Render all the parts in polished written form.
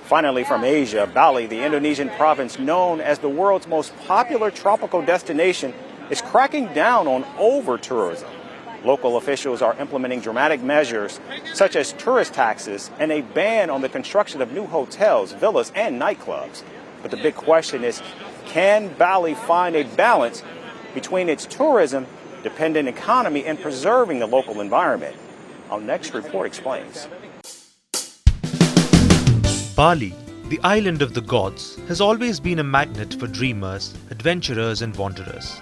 Finally, from Asia, Bali, the Indonesian province known as the world's most popular tropical destination, is cracking down on over-tourism. Local officials are implementing dramatic measures such as tourist taxes and a ban on the construction of new hotels, villas, and nightclubs. But the big question is, can Bali find a balance between its tourism-dependent economy and preserving the local environment? Our next report explains. Bali, the island of the gods, has always been a magnet for dreamers, adventurers and wanderers.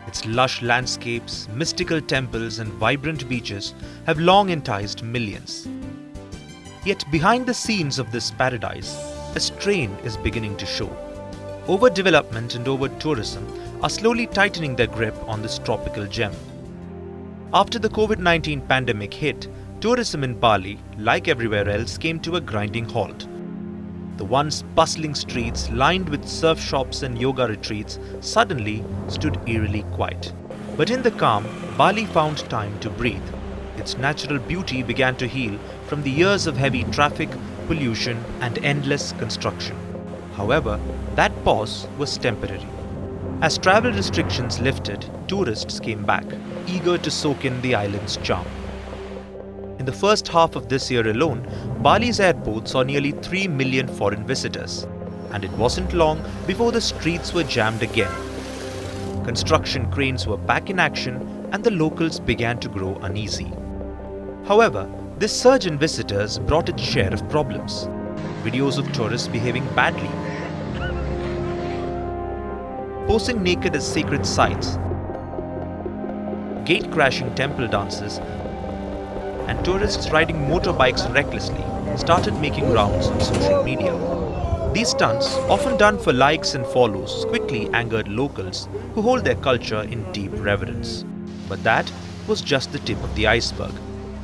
Its lush landscapes, mystical temples and vibrant beaches have long enticed millions. Yet behind the scenes of this paradise, a strain is beginning to show. Overdevelopment and over-tourism are slowly tightening their grip on this tropical gem. After the COVID-19 pandemic hit, tourism in Bali, like everywhere else, came to a grinding halt. The once bustling streets lined with surf shops and yoga retreats suddenly stood eerily quiet. But in the calm, Bali found time to breathe. Its natural beauty began to heal from the years of heavy traffic, pollution and endless construction. However, that pause was temporary. As travel restrictions lifted, tourists came back, eager to soak in the island's charm. In the first half of this year alone, Bali's airport saw nearly 3 million foreign visitors, and it wasn't long before the streets were jammed again. Construction cranes were back in action and the locals began to grow uneasy. However, this surge in visitors brought its share of problems. Videos of tourists behaving badly, posing naked at sacred sites, gate-crashing temple dances, and tourists riding motorbikes recklessly started making rounds on social media. These stunts, often done for likes and follows, quickly angered locals who hold their culture in deep reverence. But that was just the tip of the iceberg.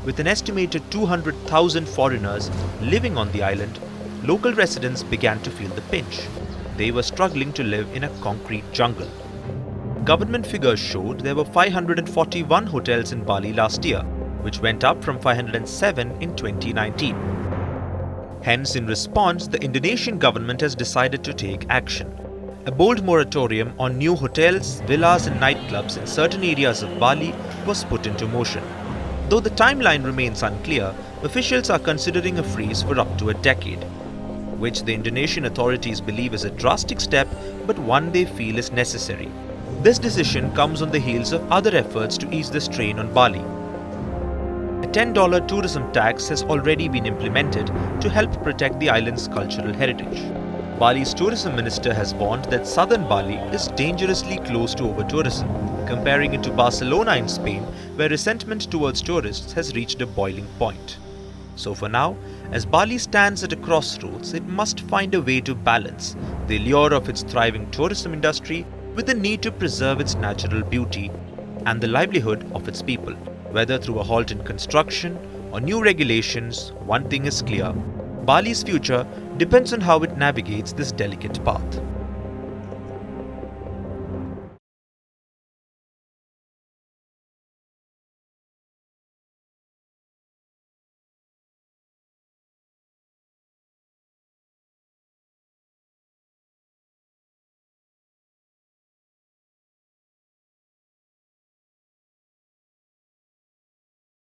With an estimated 200,000 foreigners living on the island, local residents began to feel the pinch. They were struggling to live in a concrete jungle. Government figures showed there were 541 hotels in Bali last year, which went up from 507 in 2019. Hence, in response, the Indonesian government has decided to take action. A bold moratorium on new hotels, villas and nightclubs in certain areas of Bali was put into motion. Though the timeline remains unclear, officials are considering a freeze for up to a decade, which the Indonesian authorities believe is a drastic step, but one they feel is necessary. This decision comes on the heels of other efforts to ease the strain on Bali. A $10 tourism tax has already been implemented to help protect the island's cultural heritage. Bali's tourism minister has warned that southern Bali is dangerously close to over-tourism, comparing it to Barcelona in Spain, where resentment towards tourists has reached a boiling point. So for now, as Bali stands at a crossroads, it must find a way to balance the allure of its thriving tourism industry with the need to preserve its natural beauty and the livelihood of its people. Whether through a halt in construction or new regulations, one thing is clear: Bali's future depends on how it navigates this delicate path.